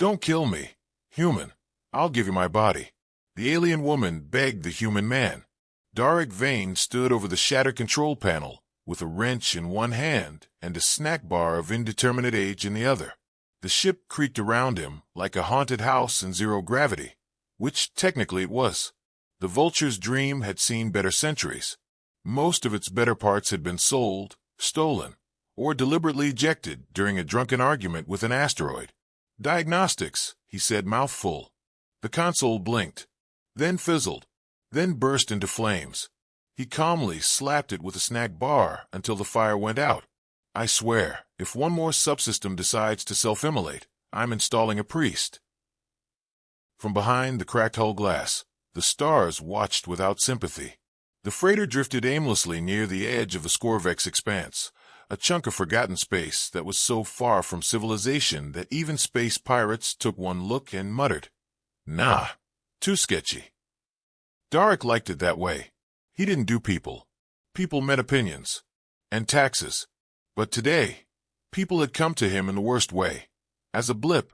Don't kill me, human. I'll give you my body. The alien woman begged the human man. Darek Vane stood over the shattered control panel, with a wrench in one hand and a snack bar of indeterminate age in the other. The ship creaked around him like a haunted house in zero gravity, which technically it was. The Vulture's dream had seen better centuries. Most of its better parts had been sold, stolen, or deliberately ejected during a drunken argument with an asteroid. Diagnostics, he said, mouth full. The console blinked, then fizzled, then burst into flames. He calmly slapped it with a snack bar until the fire went out. I swear, if one more subsystem decides to self-immolate, I'm installing a priest. From behind the cracked hull glass, the stars watched without sympathy. The freighter drifted aimlessly near the edge of the Scorvex expanse, a chunk of forgotten space that was so far from civilization that even space pirates took one look and muttered, "Nah, too sketchy." Darek liked it that way. He didn't do people. People meant opinions. And taxes. But today, people had come to him in the worst way. As a blip,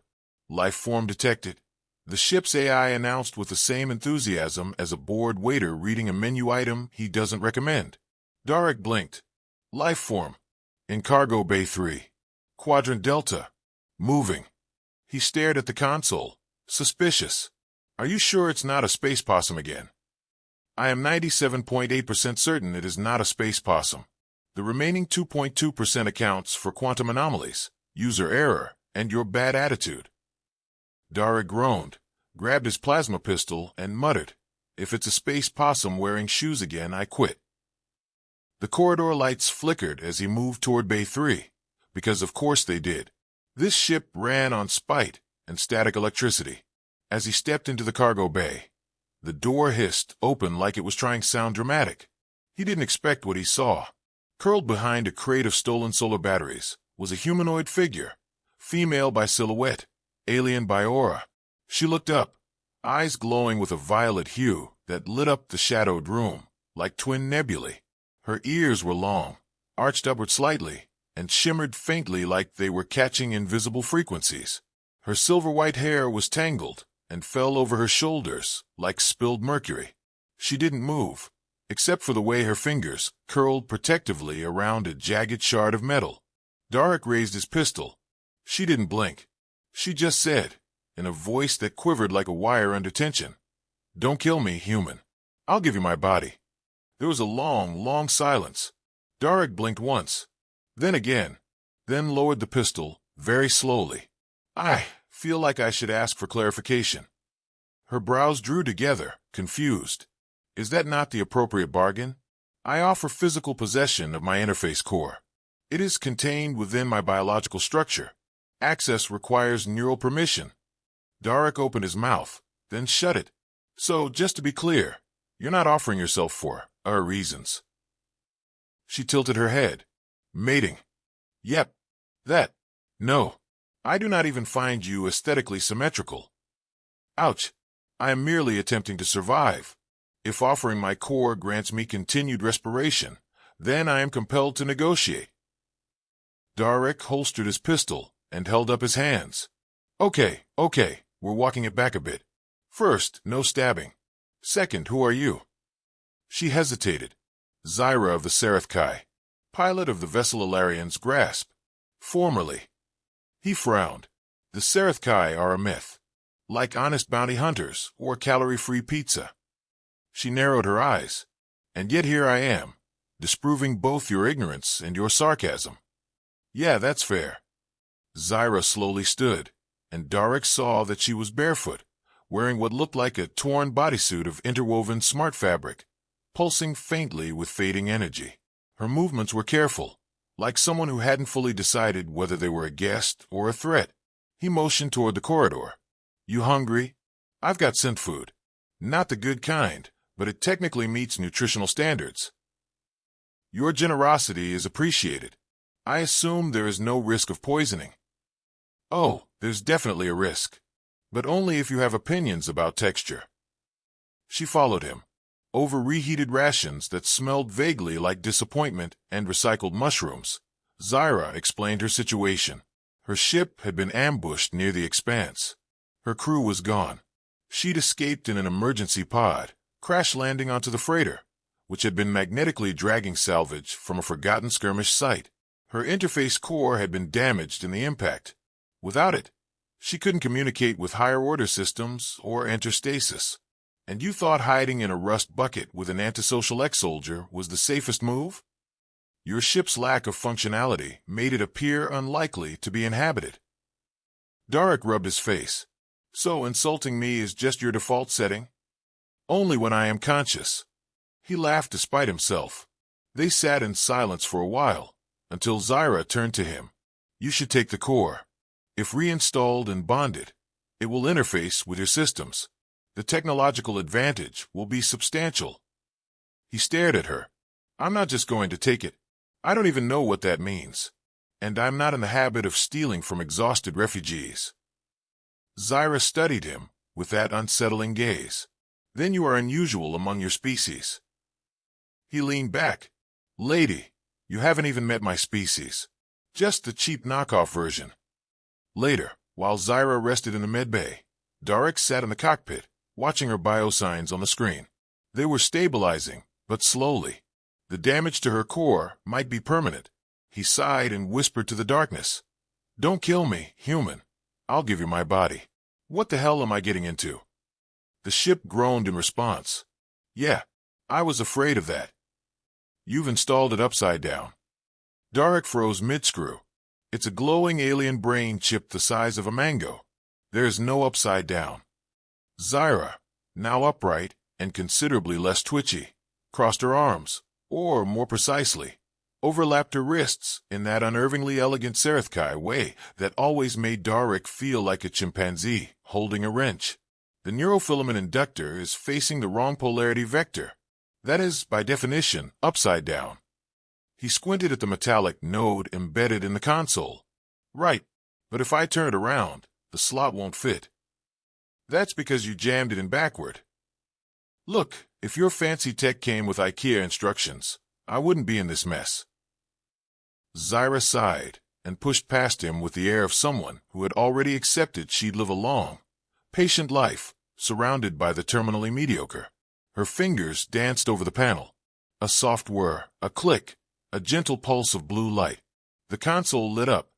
life form detected. The ship's AI announced with the same enthusiasm as a bored waiter reading a menu item he doesn't recommend. Darek blinked. Life form. In Cargo Bay 3. Quadrant Delta. Moving. He stared at the console. Suspicious. Are you sure it's not a space possum again? I am 97.8% certain it is not a space possum. The remaining 2.2% accounts for quantum anomalies, user error, and your bad attitude. Darek groaned, grabbed his plasma pistol, and muttered, "If it's a space possum wearing shoes again, I quit." The corridor lights flickered as he moved toward Bay 3, because of course they did. This ship ran on spite and static electricity. As he stepped into the cargo bay, the door hissed open like it was trying to sound dramatic. He didn't expect what he saw. Curled behind a crate of stolen solar batteries was a humanoid figure, female by silhouette, alien by aura. She looked up, eyes glowing with a violet hue that lit up the shadowed room, like twin nebulae. Her ears were long, arched upward slightly, and shimmered faintly like they were catching invisible frequencies. Her silver-white hair was tangled and fell over her shoulders like spilled mercury. She didn't move, except for the way her fingers curled protectively around a jagged shard of metal. Darek raised his pistol. She didn't blink. She just said, in a voice that quivered like a wire under tension, "Don't kill me, human. I'll give you my body." There was a long, long silence. Darek blinked once, then again, then lowered the pistol very slowly. "I feel like I should ask for clarification." Her brows drew together, confused. "Is that not the appropriate bargain? I offer physical possession of my interface core. It is contained within my biological structure. Access requires neural permission." Darek opened his mouth, then shut it. "So, just to be clear, you're not offering yourself for our reasons." She tilted her head. "Mating. Yep. That. No. I do not even find you aesthetically symmetrical." "Ouch. I am merely attempting to survive. If offering my core grants me continued respiration, then I am compelled to negotiate." Darek holstered his pistol and held up his hands. Okay, we're walking it back a bit. First, no stabbing. Second, who are you?" She hesitated. "Zyra of the Seraphi, pilot of the vessel Ilarian's Grasp. Formerly." He frowned. "The Seraphi are a myth. Like honest bounty hunters or calorie-free pizza." She narrowed her eyes. "And yet here I am, disproving both your ignorance and your sarcasm." "Yeah, that's fair." Zyra slowly stood, and Darek saw that she was barefoot, wearing what looked like a torn bodysuit of interwoven smart fabric, pulsing faintly with fading energy. Her movements were careful, like someone who hadn't fully decided whether they were a guest or a threat. He motioned toward the corridor. "You hungry? I've got scent food. Not the good kind, but it technically meets nutritional standards." "Your generosity is appreciated. I assume there is no risk of poisoning." "Oh, there's definitely a risk. But only if you have opinions about texture." She followed him. Over reheated rations that smelled vaguely like disappointment and recycled mushrooms, Zyra explained her situation. Her ship had been ambushed near the Expanse. Her crew was gone. She'd escaped in an emergency pod, crash landing onto the freighter, which had been magnetically dragging salvage from a forgotten skirmish site. Her interface core had been damaged in the impact. Without it, she couldn't communicate with higher-order systems or enter stasis. And you thought hiding in a rust bucket with an antisocial ex-soldier was the safest move? Your ship's lack of functionality made it appear unlikely to be inhabited. Darek rubbed his face. So insulting me is just your default setting? Only when I am conscious. He laughed despite himself. They sat in silence for a while, until Zyra turned to him. You should take the core. If reinstalled and bonded, it will interface with your systems. The technological advantage will be substantial. He stared at her. I'm not just going to take it. I don't even know what that means. And I'm not in the habit of stealing from exhausted refugees. Zyra studied him with that unsettling gaze. Then you are unusual among your species. He leaned back. Lady, you haven't even met my species. Just the cheap knockoff version. Later, while Zyra rested in the medbay, Darek sat in the cockpit, watching her biosigns on the screen. They were stabilizing, but slowly. The damage to her core might be permanent. He sighed and whispered to the darkness. Don't kill me, human. I'll give you my body. What the hell am I getting into? The ship groaned in response. Yeah, I was afraid of that. You've installed it upside down. Darek froze mid-screw. It's a glowing alien brain chip the size of a mango. There's no upside down. Zyra, now upright and considerably less twitchy, crossed her arms, or more precisely, overlapped her wrists in that unnervingly elegant Serethkai way that always made Darek feel like a chimpanzee holding a wrench. The neurofilament inductor is facing the wrong polarity vector. That is, by definition, upside down. He squinted at the metallic node embedded in the console. Right, but if I turn it around, the slot won't fit. That's because you jammed it in backward. Look, if your fancy tech came with IKEA instructions, I wouldn't be in this mess. Zyra sighed and pushed past him with the air of someone who had already accepted she'd live a long, patient life, surrounded by the terminally mediocre. Her fingers danced over the panel. A soft whir, a click, a gentle pulse of blue light. The console lit up.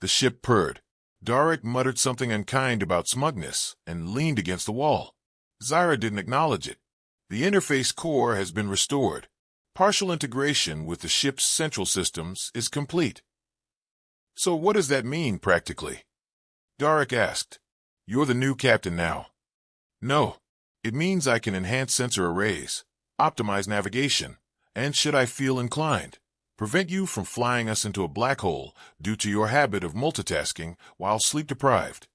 The ship purred. Darek muttered something unkind about smugness and leaned against the wall. Zyra didn't acknowledge it. The interface core has been restored. Partial integration with the ship's central systems is complete. So what does that mean, practically? Darek asked. You're the new captain now. No. It means I can enhance sensor arrays, optimize navigation, and, should I feel inclined, prevent you from flying us into a black hole due to your habit of multitasking while sleep-deprived.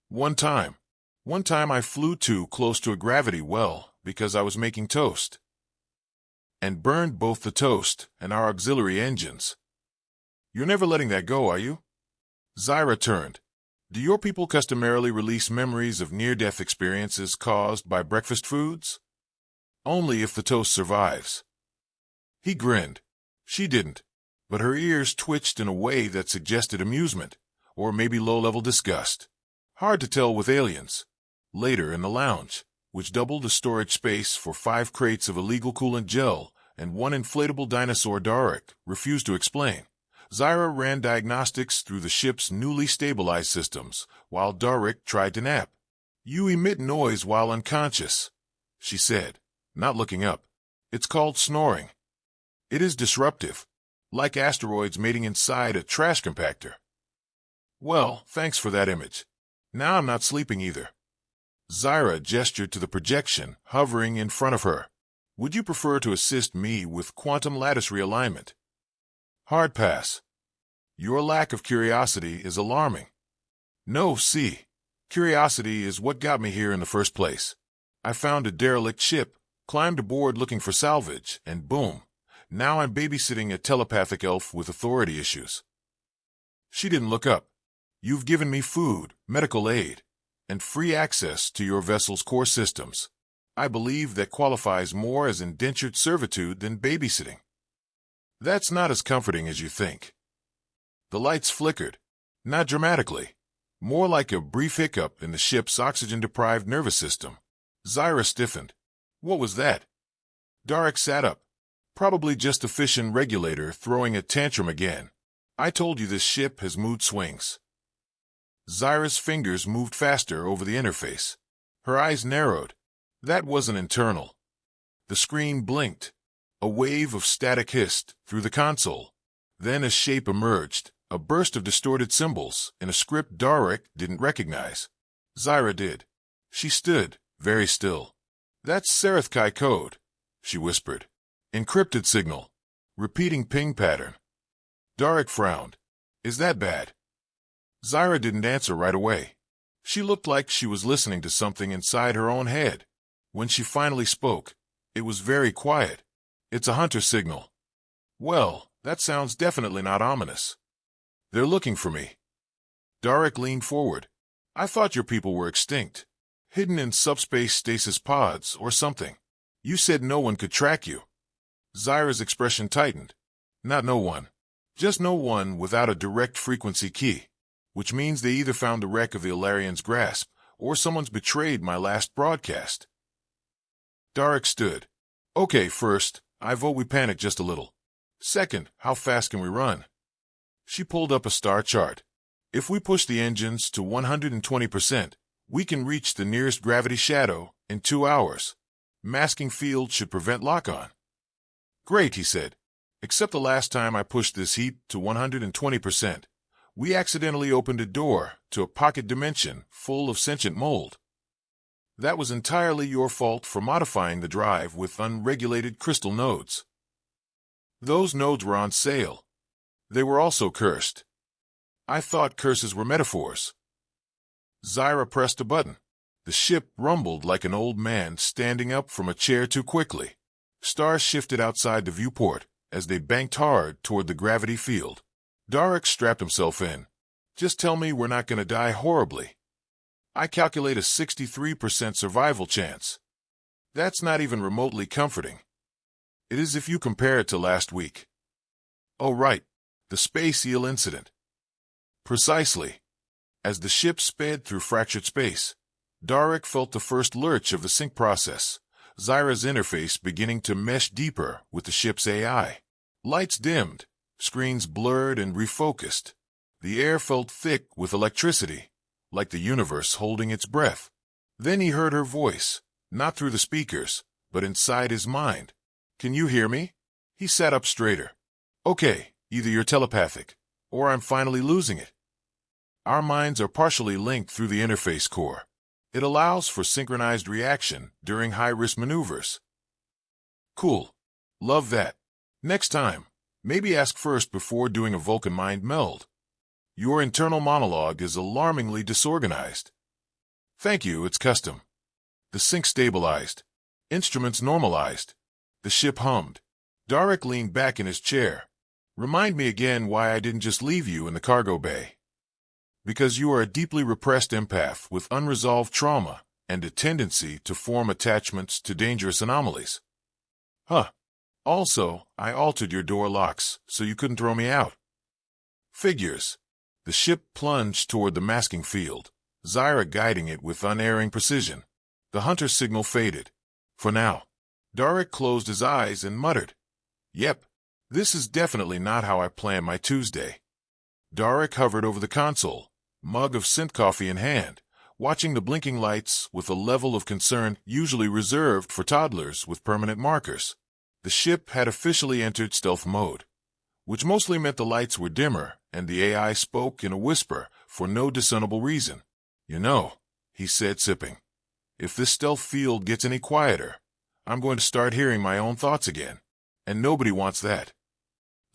One time I flew too close to a gravity well because I was making toast, and burned both the toast and our auxiliary engines. You're never letting that go, are you? Zyra turned. Do your people customarily release memories of near-death experiences caused by breakfast foods? Only if the toast survives. He grinned. She didn't, but her ears twitched in a way that suggested amusement, or maybe low-level disgust. Hard to tell with aliens. Later in the lounge, which doubled the storage space for 5 crates of illegal coolant gel and 1 inflatable dinosaur, Darek refused to explain. Zyra ran diagnostics through the ship's newly stabilized systems, while Darek tried to nap. You emit noise while unconscious, she said, not looking up. It's called snoring. It is disruptive, like asteroids mating inside a trash compactor. Well, thanks for that image. Now I'm not sleeping either. Zyra gestured to the projection hovering in front of her. Would you prefer to assist me with quantum lattice realignment? Hard pass. Your lack of curiosity is alarming. No, see. Curiosity is what got me here in the first place. I found a derelict ship, climbed aboard looking for salvage, and boom. Now I'm babysitting a telepathic elf with authority issues. She didn't look up. You've given me food, medical aid, and free access to your vessel's core systems. I believe that qualifies more as indentured servitude than babysitting. That's not as comforting as you think. The lights flickered. Not dramatically. More like a brief hiccup in the ship's oxygen-deprived nervous system. Zyra stiffened. What was that? Darek sat up. Probably just a fission regulator throwing a tantrum again. I told you this ship has mood swings. Zyra's fingers moved faster over the interface. Her eyes narrowed. That wasn't internal. The screen blinked. A wave of static hissed through the console. Then a shape emerged, a burst of distorted symbols in a script Darek didn't recognize. Zyra did. She stood, very still. That's Sarathkai code, she whispered. Encrypted signal. Repeating ping pattern. Darek frowned. Is that bad? Zyra didn't answer right away. She looked like she was listening to something inside her own head. When she finally spoke, it was very quiet. It's a hunter signal. Well, that sounds definitely not ominous. They're looking for me. Darek leaned forward. I thought your people were extinct. Hidden in subspace stasis pods or something. You said no one could track you. Zyra's expression tightened. Not no one. Just no one without a direct frequency key. Which means they either found the wreck of the Ilarian's grasp, or someone's betrayed my last broadcast. Darek stood. Okay, first, I vote we panic just a little. Second, how fast can we run? She pulled up a star chart. If we push the engines to 120%, we can reach the nearest gravity shadow in 2 hours. Masking field should prevent lock-on. Great, he said. Except the last time I pushed this heat to 120%. We accidentally opened a door to a pocket dimension full of sentient mold. That was entirely your fault for modifying the drive with unregulated crystal nodes. Those nodes were on sale. They were also cursed. I thought curses were metaphors. Zyra pressed a button. The ship rumbled like an old man standing up from a chair too quickly. Stars shifted outside the viewport as they banked hard toward the gravity field. Darek strapped himself in. Just tell me we're not going to die horribly. I calculate a 63% survival chance. That's not even remotely comforting. It is if you compare it to last week. Oh, right. The space eel incident. Precisely. As the ship sped through fractured space, Darek felt the first lurch of the sync process, Zyra's interface beginning to mesh deeper with the ship's AI. Lights dimmed. Screens blurred and refocused. The air felt thick with electricity, like the universe holding its breath. Then he heard her voice, not through the speakers, but inside his mind. Can you hear me? He sat up straighter. Okay, either you're telepathic, or I'm finally losing it. Our minds are partially linked through the interface core. It allows for synchronized reaction during high-risk maneuvers. Cool. Love that. Next time, maybe ask first before doing a Vulcan mind meld. Your internal monologue is alarmingly disorganized. Thank you, it's custom. The sync stabilized. Instruments normalized. The ship hummed. Darek leaned back in his chair. Remind me again why I didn't just leave you in the cargo bay. Because you are a deeply repressed empath with unresolved trauma and a tendency to form attachments to dangerous anomalies. Huh. Also, I altered your door locks so you couldn't throw me out. Figures. The ship plunged toward the masking field, Zyra guiding it with unerring precision. The hunter signal faded. For now. Darek closed his eyes and muttered, Yep, this is definitely not how I planned my Tuesday. Darek hovered over the console, mug of scent coffee in hand, watching the blinking lights with a level of concern usually reserved for toddlers with permanent markers. The ship had officially entered stealth mode, which mostly meant the lights were dimmer and the AI spoke in a whisper for no discernible reason. You know, he said, sipping, if this stealth field gets any quieter, I'm going to start hearing my own thoughts again. And nobody wants that.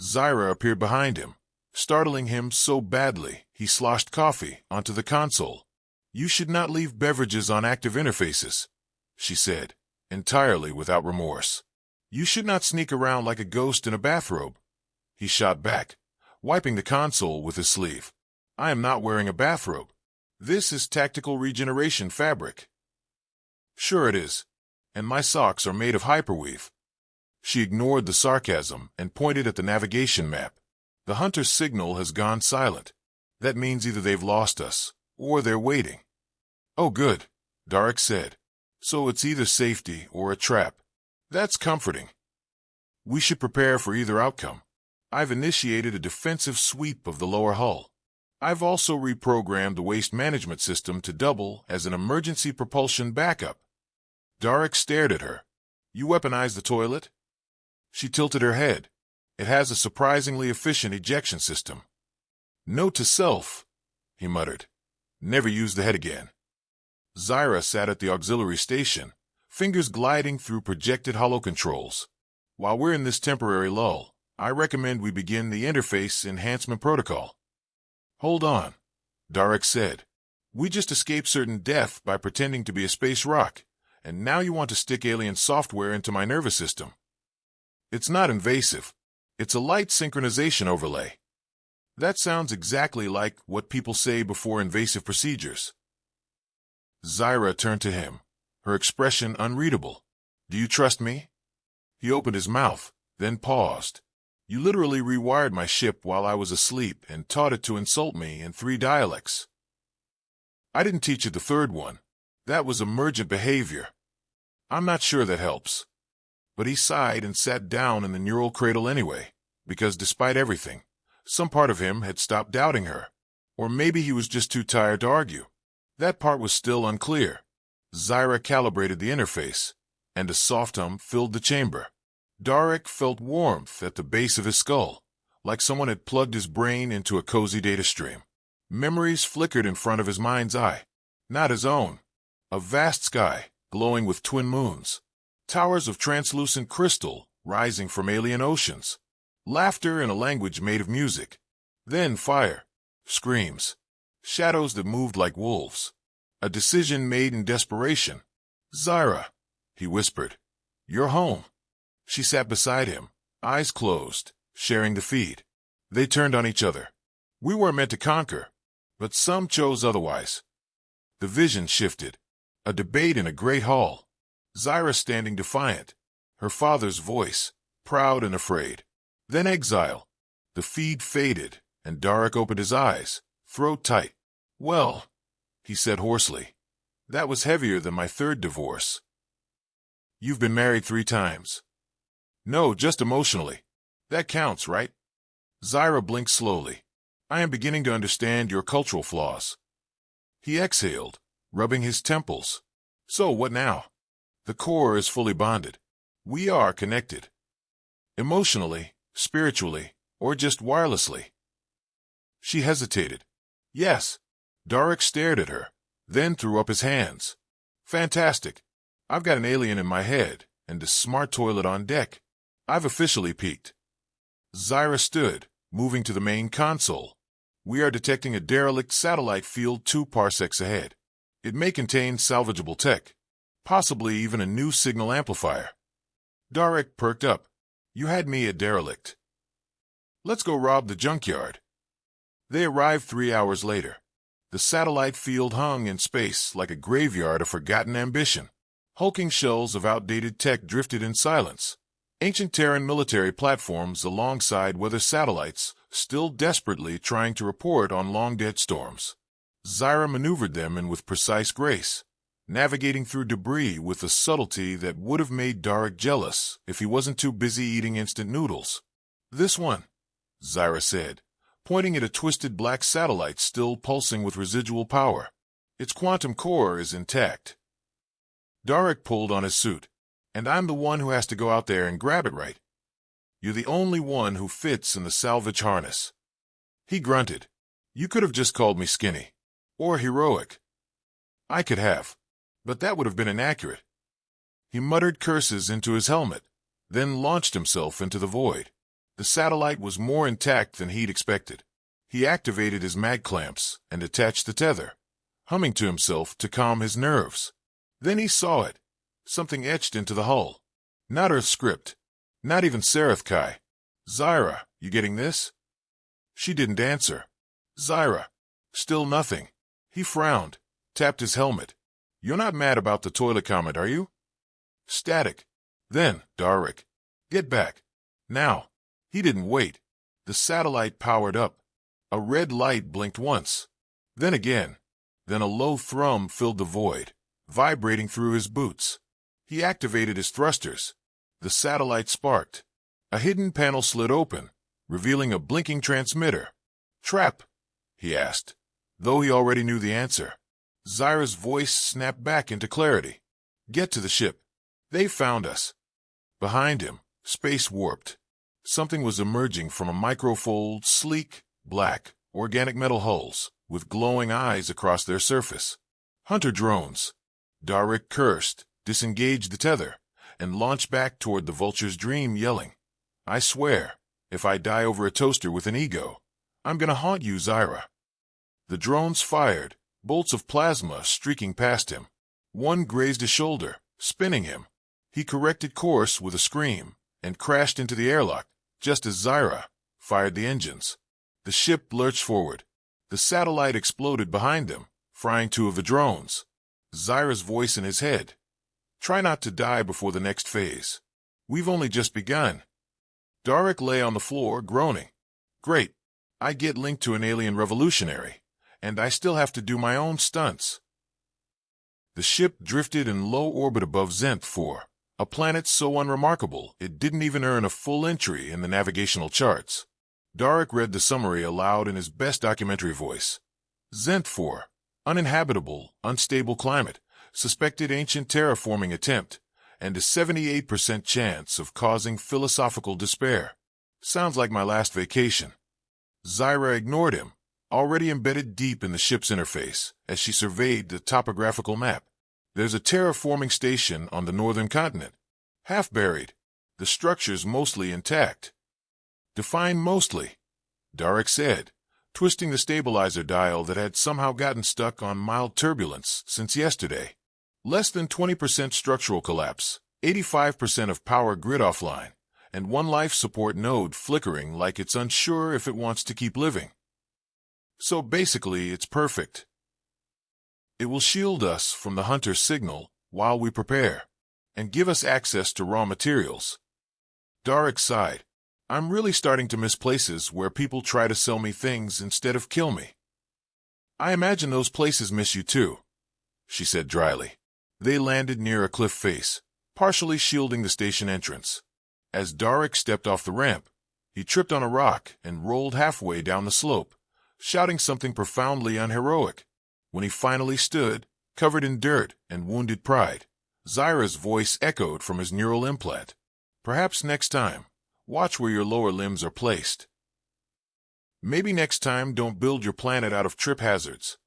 Zyra appeared behind him, startling him so badly he sloshed coffee onto the console. You should not leave beverages on active interfaces, she said, entirely without remorse. You should not sneak around like a ghost in a bathrobe. He shot back, wiping the console with his sleeve. I am not wearing a bathrobe. This is tactical regeneration fabric. Sure it is. And my socks are made of hyperweave. She ignored the sarcasm and pointed at the navigation map. The hunter's signal has gone silent. That means either they've lost us, or they're waiting. Oh, good, Darek said. So it's either safety or a trap. That's comforting. We should prepare for either outcome. I've initiated a defensive sweep of the lower hull. I've also reprogrammed the waste management system to double as an emergency propulsion backup. Darek stared at her. You weaponized the toilet? She tilted her head. It has a surprisingly efficient ejection system. Note to self, he muttered. Never use the head again. Zyra sat at the auxiliary station, fingers gliding through projected holo controls. While we're in this temporary lull, I recommend we begin the interface enhancement protocol. Hold on, Darek said. We just escaped certain death by pretending to be a space rock, and now you want to stick alien software into my nervous system. It's not invasive. It's a light synchronization overlay. That sounds exactly like what people say before invasive procedures. Zyra turned to him, her expression unreadable. Do you trust me? He opened his mouth, then paused. You literally rewired my ship while I was asleep and taught it to insult me in 3 dialects. I didn't teach it the third one. That was emergent behavior. I'm not sure that helps. But he sighed and sat down in the neural cradle anyway, because despite everything, some part of him had stopped doubting her. Or maybe he was just too tired to argue. That part was still unclear. Zyra calibrated the interface, and a soft hum filled the chamber. Darek felt warmth at the base of his skull, like someone had plugged his brain into a cozy data stream. Memories flickered in front of his mind's eye. Not his own. A vast sky, glowing with twin moons. Towers of translucent crystal, rising from alien oceans. Laughter in a language made of music. Then fire. Screams. Shadows that moved like wolves. A decision made in desperation. Zyra, he whispered. You're home. She sat beside him, eyes closed, sharing the feed. They turned on each other. We weren't meant to conquer, but some chose otherwise. The vision shifted. A debate in a great hall. Zyra standing defiant. Her father's voice, proud and afraid. Then exile. The feed faded, and Darek opened his eyes, throat tight. Well, he said hoarsely, that was heavier than my 3rd divorce. You've been married 3 times. No, just emotionally. That counts, right? Zyra blinked slowly. I am beginning to understand your cultural flaws. He exhaled, rubbing his temples. So what now? The core is fully bonded. We are connected. Emotionally, spiritually, or just wirelessly. She hesitated. Yes. Darek stared at her, then threw up his hands. Fantastic. I've got an alien in my head, and a smart toilet on deck. I've officially peaked. Zyra stood, moving to the main console. We are detecting a derelict satellite field 2 parsecs ahead. It may contain salvageable tech, possibly even a new signal amplifier. Darek perked up. You had me at derelict. Let's go rob the junkyard. They arrived 3 hours later. The satellite field hung in space like a graveyard of forgotten ambition. Hulking shells of outdated tech drifted in silence. Ancient Terran military platforms alongside weather satellites, still desperately trying to report on long-dead storms. Zyra maneuvered them in with precise grace, navigating through debris with a subtlety that would have made Darek jealous if he wasn't too busy eating instant noodles. This one, Zyra said, pointing at a twisted black satellite still pulsing with residual power. Its quantum core is intact. Darek pulled on his suit. And I'm the one who has to go out there and grab it, right? You're the only one who fits in the salvage harness. He grunted. You could have just called me skinny. Or heroic. I could have. But that would have been inaccurate. He muttered curses into his helmet, then launched himself into the void. The satellite was more intact than he'd expected. He activated his mag clamps and attached the tether, humming to himself to calm his nerves. Then he saw it. Something etched into the hull. Not Earth script. Not even Seraph Kai. Zyra, you getting this? She didn't answer. Zyra. Still nothing. He frowned, tapped his helmet. You're not mad about the toilet comment, are you? Static. Then, Darek. Get back. Now. He didn't wait. The satellite powered up. A red light blinked once, then again. Then a low thrum filled the void, vibrating through his boots. He activated his thrusters. The satellite sparked. A hidden panel slid open, revealing a blinking transmitter. "Trap?" he asked, though he already knew the answer. Zyra's voice snapped back into clarity. "Get to the ship. They found us." Behind him, space warped. Something was emerging from a microfold, sleek, black, organic metal hulls, with glowing eyes across their surface. "Hunter drones." Darik cursed, disengaged the tether, and launched back toward the vulture's dream, yelling, "I swear, if I die over a toaster with an ego, I'm gonna haunt you, Zyra." The drones fired, bolts of plasma streaking past him. One grazed his shoulder, spinning him. He corrected course with a scream and crashed into the airlock, just as Zyra fired the engines. The ship lurched forward. The satellite exploded behind them, frying two of the drones. Zyra's voice in his head. "Try not to die before the next phase. We've only just begun." Darik lay on the floor, groaning. "Great. I get linked to an alien revolutionary, and I still have to do my own stunts." The ship drifted in low orbit above Zenth 4, a planet so unremarkable it didn't even earn a full entry in the navigational charts. Darik read the summary aloud in his best documentary voice. Zenth 4, uninhabitable, unstable climate, suspected ancient terraforming attempt, and a 78% chance of causing philosophical despair. Sounds like my last vacation. Zyra ignored him, already embedded deep in the ship's interface, as she surveyed the topographical map. There's a terraforming station on the northern continent, half buried, the structures mostly intact. "Define mostly," Darik said, twisting the stabilizer dial that had somehow gotten stuck on mild turbulence since yesterday. "Less than 20% structural collapse, 85% of power grid offline, and one life support node flickering like it's unsure if it wants to keep living. So basically, it's perfect. It will shield us from the hunter's signal while we prepare, and give us access to raw materials." Darik sighed. "I'm really starting to miss places where people try to sell me things instead of kill me." "I imagine those places miss you too," she said dryly. They landed near a cliff face, partially shielding the station entrance. As Darik stepped off the ramp, he tripped on a rock and rolled halfway down the slope, shouting something profoundly unheroic. When he finally stood, covered in dirt and wounded pride, Zyra's voice echoed from his neural implant. "Perhaps next time, watch where your lower limbs are placed. Maybe next time don't build your planet out of trip hazards."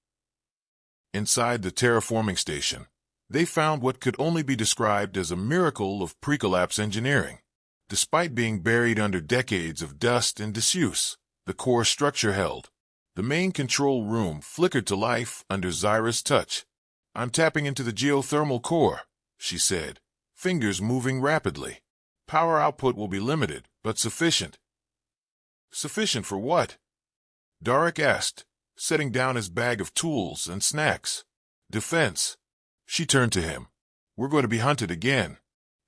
Inside the terraforming station, they found what could only be described as a miracle of pre-collapse engineering. Despite being buried under decades of dust and disuse, the core structure held. The main control room flickered to life under Zyra's touch. "I'm tapping into the geothermal core," she said, fingers moving rapidly. "Power output will be limited, but sufficient." "Sufficient for what?" Darik asked, setting down his bag of tools and snacks. "Defense." She turned to him. "We're going to be hunted again.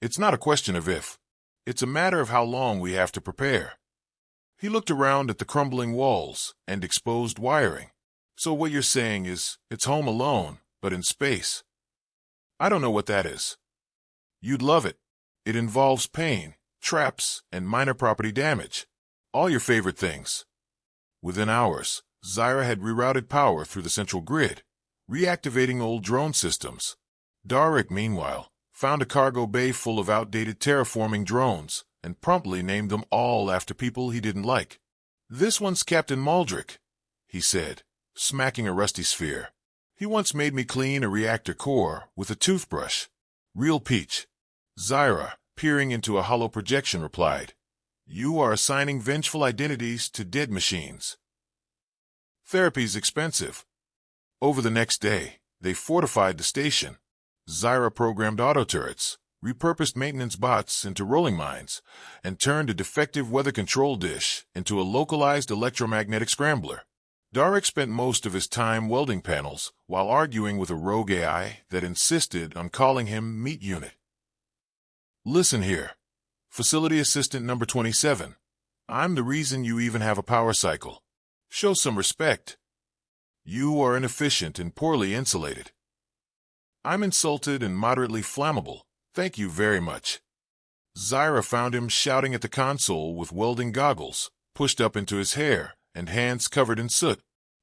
It's not a question of if. It's a matter of how long we have to prepare." He looked around at the crumbling walls and exposed wiring. "So what you're saying is, it's home alone, but in space." "I don't know what that is." "You'd love it. It involves pain, traps, and minor property damage. All your favorite things." Within hours, Zyra had rerouted power through the central grid, reactivating old drone systems. Darik, meanwhile, found a cargo bay full of outdated terraforming drones and promptly named them all after people he didn't like. "This one's Captain Maldrick," he said, smacking a rusty sphere. "He once made me clean a reactor core with a toothbrush. Real peach." Zyra, peering into a hollow projection, replied, "You are assigning vengeful identities to dead machines. Therapy's expensive." Over the next day, they fortified the station. Zyra programmed auto-turrets, repurposed maintenance bots into rolling mines, and turned a defective weather control dish into a localized electromagnetic scrambler. Darik spent most of his time welding panels while arguing with a rogue AI that insisted on calling him Meat Unit. "Listen here, Facility Assistant number 27. I'm the reason you even have a power cycle." Show some respect. You are inefficient and poorly insulated. I'm insulted and moderately flammable. Thank you very much. Zyra found him shouting at the console with welding goggles, pushed up into his hair, and hands covered in soot.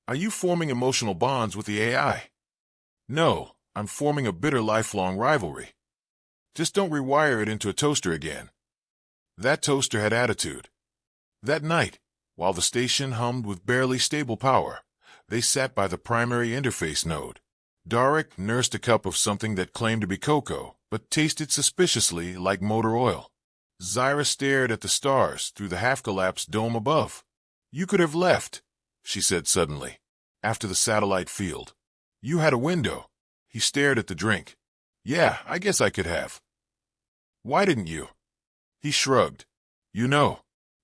Are you forming emotional bonds with the AI? No, I'm forming a bitter lifelong rivalry. Just don't rewire it into a toaster again. That toaster had attitude. That night, while the station hummed with barely stable power, they sat by the primary interface node. Darek nursed a cup of something that claimed to be cocoa, but tasted suspiciously like motor oil. Zyra stared at the stars through the half-collapsed dome above. You could have left, she said suddenly, after the satellite field. You had a window. He stared at the drink. Yeah, I guess I could have. Why didn't you? He shrugged. You know,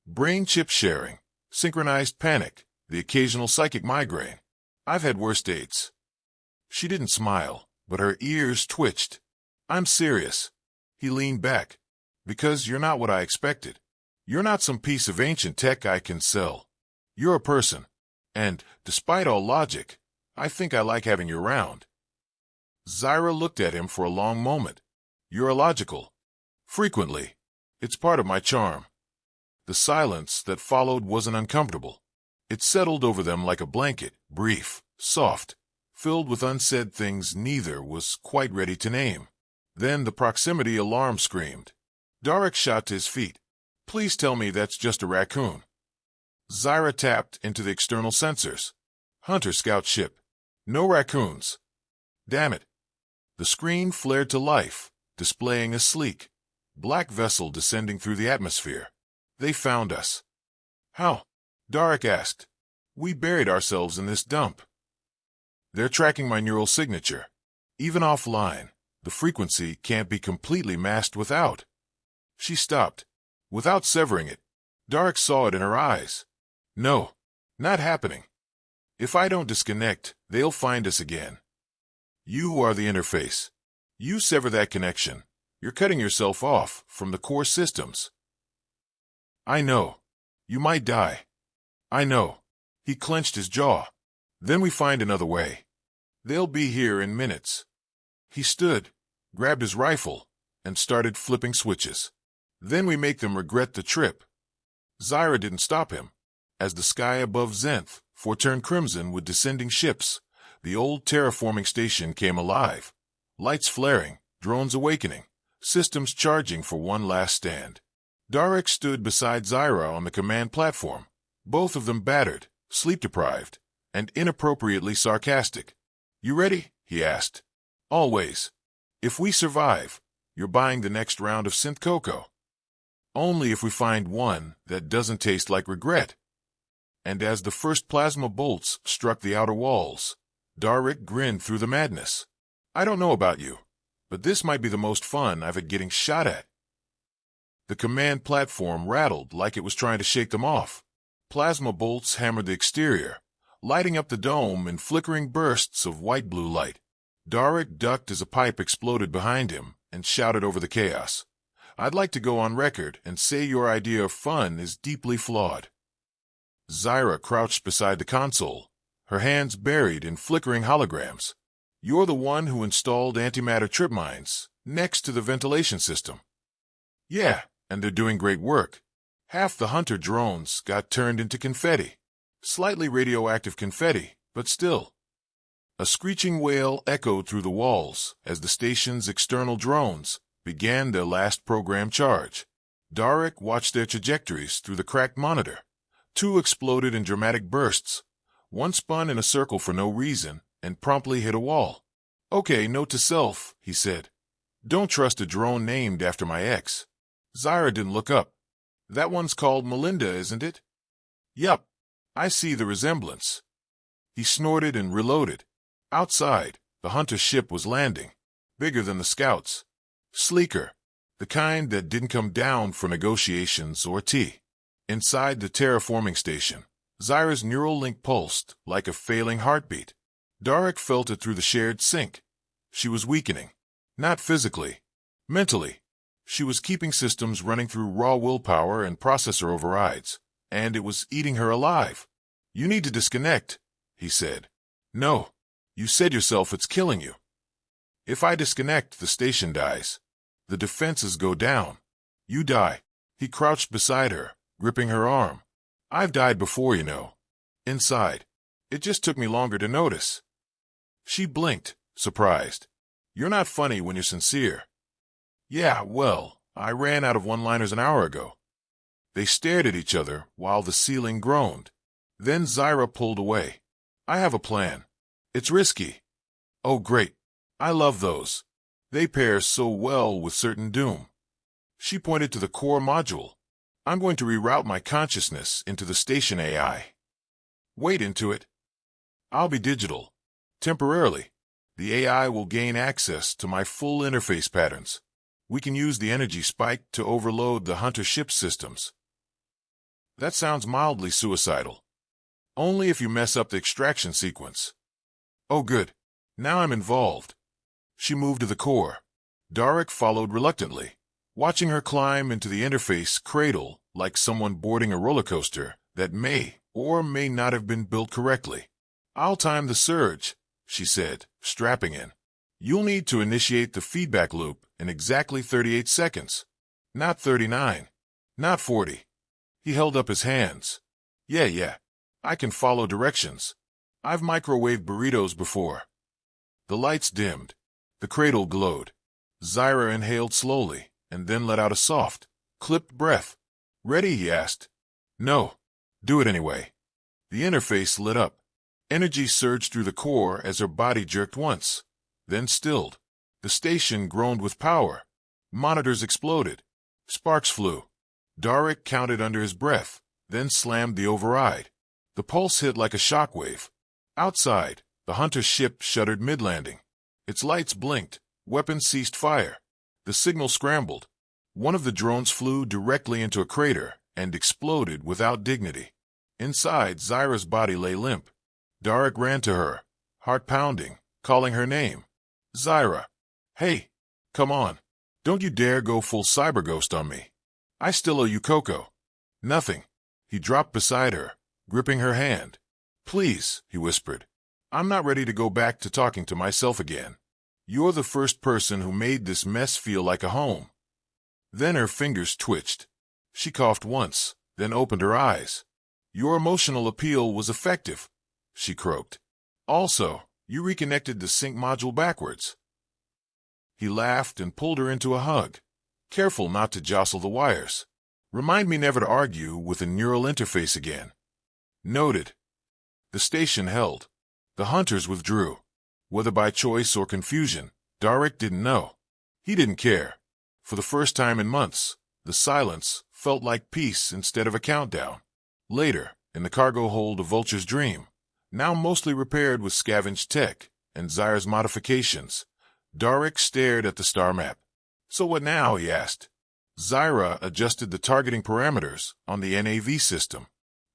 brain chip sharing, synchronized panic, the occasional psychic migraine. I've had worse dates. She didn't smile, but her ears twitched. I'm serious. He leaned back. Because you're not what I expected. You're not some piece of ancient tech I can sell. You're a person. And, despite all logic, I think I like having you around. Zyra looked at him for a long moment. You're illogical. Frequently. It's part of my charm. The silence that followed wasn't uncomfortable. It settled over them like a blanket, brief, soft, filled with unsaid things neither was quite ready to name. Then the proximity alarm screamed. Darek shot to his feet. Please tell me that's just a raccoon. Zyra tapped into the external sensors. Hunter scout ship. No raccoons. Damn it. The screen flared to life, displaying a sleek, black vessel descending through the atmosphere. They found us. How? Darek asked. We buried ourselves in this dump. They're tracking my neural signature. Even offline, the frequency can't be completely masked without. She stopped. Without severing it. Darek saw it in her eyes. No, not happening. If I don't disconnect, they'll find us again. You are the interface. You sever that connection. You're cutting yourself off from the core systems. I know. You might die. I know. He clenched his jaw. Then we find another way. They'll be here in minutes. He stood, grabbed his rifle, and started flipping switches. Then we make them regret the trip. Zyra didn't stop him. As the sky above Zenth turned crimson with descending ships, the old terraforming station came alive. Lights flaring, drones awakening, systems charging for one last stand. Darek stood beside Zyra on the command platform, both of them battered, sleep-deprived, and inappropriately sarcastic. You ready? He asked. Always. If we survive, you're buying the next round of synth cocoa. Only if we find one that doesn't taste like regret. And as the first plasma bolts struck the outer walls, Darek grinned through the madness. I don't know about you, but this might be the most fun I've had getting shot at. The command platform rattled like it was trying to shake them off. Plasma bolts hammered the exterior, lighting up the dome in flickering bursts of white-blue light. Darek ducked as a pipe exploded behind him and shouted over the chaos. I'd like to go on record and say your idea of fun is deeply flawed. Zyra crouched beside the console, her hands buried in flickering holograms. You're the one who installed antimatter trip mines next to the ventilation system. Yeah, and they're doing great work. Half the Hunter drones got turned into confetti. Slightly radioactive confetti, but still. A screeching wail echoed through the walls as the station's external drones began their last program charge. Darek watched their trajectories through the cracked monitor. Two exploded in dramatic bursts. One spun in a circle for no reason and promptly hit a wall. Okay, note to self, he said. Don't trust a drone named after my ex. Zyra didn't look up. That one's called Melinda, isn't it? Yup. I see the resemblance. He snorted and reloaded. Outside, the Hunter ship was landing. Bigger than the scouts. Sleeker. The kind that didn't come down for negotiations or tea. Inside the terraforming station, Zyra's neural link pulsed like a failing heartbeat. Darek felt it through the shared sync. She was weakening. Not physically. Mentally. She was keeping systems running through raw willpower and processor overrides, and it was eating her alive. You need to disconnect, he said. No. You said yourself it's killing you. If I disconnect, the station dies. The defenses go down. You die. He crouched beside her, gripping her arm. I've died before, you know. Inside. It just took me longer to notice. She blinked, surprised. You're not funny when you're sincere. Yeah, well, I ran out of one-liners an hour ago. They stared at each other while the ceiling groaned. Then Zyra pulled away. I have a plan. It's risky. Oh, great. I love those. They pair so well with certain doom. She pointed to the core module. I'm going to reroute my consciousness into the station AI. Wait into it. I'll be digital. Temporarily. The AI will gain access to my full interface patterns. We can use the energy spike to overload the Hunter ship systems. That sounds mildly suicidal. Only if you mess up the extraction sequence. Oh, good. Now I'm involved. She moved to the core. Darek followed reluctantly, watching her climb into the interface cradle like someone boarding a roller coaster that may or may not have been built correctly. I'll time the surge, she said, strapping in. You'll need to initiate the feedback loop in exactly 38 seconds. Not 39. Not 40. He held up his hands. Yeah. I can follow directions. I've microwaved burritos before. The lights dimmed. The cradle glowed. Zyra inhaled slowly and then let out a soft, clipped breath. Ready? He asked. No. Do it anyway. The interface lit up. Energy surged through the core as her body jerked once, then stilled. The station groaned with power. Monitors exploded. Sparks flew. Darek counted under his breath, then slammed the override. The pulse hit like a shockwave. Outside, the Hunter ship shuddered mid-landing. Its lights blinked. Weapons ceased fire. The signal scrambled. One of the drones flew directly into a crater and exploded without dignity. Inside, Zyra's body lay limp. Darek ran to her, heart pounding, calling her name. Zyra. Hey, come on. Don't you dare go full cyberghost on me. I still owe you Coco. Nothing. He dropped beside her, gripping her hand. Please, he whispered. I'm not ready to go back to talking to myself again. You're the first person who made this mess feel like a home. Then her fingers twitched. She coughed once, then opened her eyes. Your emotional appeal was effective, she croaked. Also, you reconnected the sync module backwards. He laughed and pulled her into a hug, careful not to jostle the wires. Remind me never to argue with a neural interface again. Noted. The station held. The Hunters withdrew. Whether by choice or confusion, Darek didn't know. He didn't care. For the first time in months, the silence felt like peace instead of a countdown. Later, in the cargo hold of Vulture's Dream, now mostly repaired with scavenged tech and Zyra's modifications, Darek stared at the star map. So what now? He asked. Zyra adjusted the targeting parameters on the NAV system.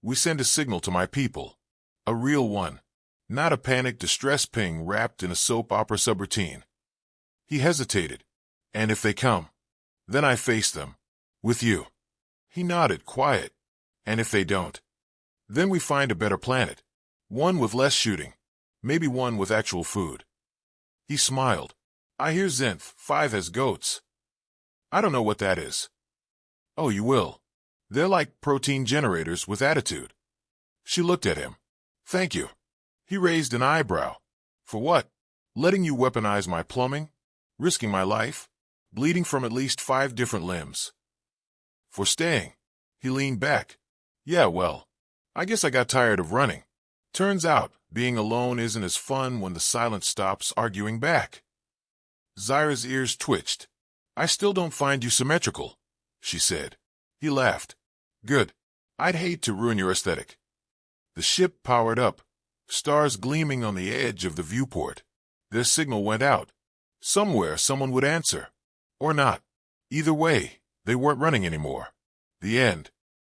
We send a signal to my people. A real one. Not a panicked distress ping wrapped in a soap opera subroutine. He hesitated. And if they come? Then I face them. With you. He nodded, quiet. And if they don't? Then we find a better planet. One with less shooting. Maybe one with actual food. He smiled. I hear Zenth 5 has goats. I don't know what that is. Oh, you will. They're like protein generators with attitude. She looked at him. Thank you. He raised an eyebrow. For what? Letting you weaponize my plumbing? Risking my life? Bleeding from at least 5 different limbs. For staying. He leaned back. Yeah, well, I guess I got tired of running. Turns out, being alone isn't as fun when the silence stops arguing back. Zyra's ears twitched. I still don't find you symmetrical, she said. He laughed. Good. I'd hate to ruin your aesthetic. The ship powered up, stars gleaming on the edge of the viewport. Their signal went out. Somewhere someone would answer. Or not. Either way, they weren't running anymore. The end.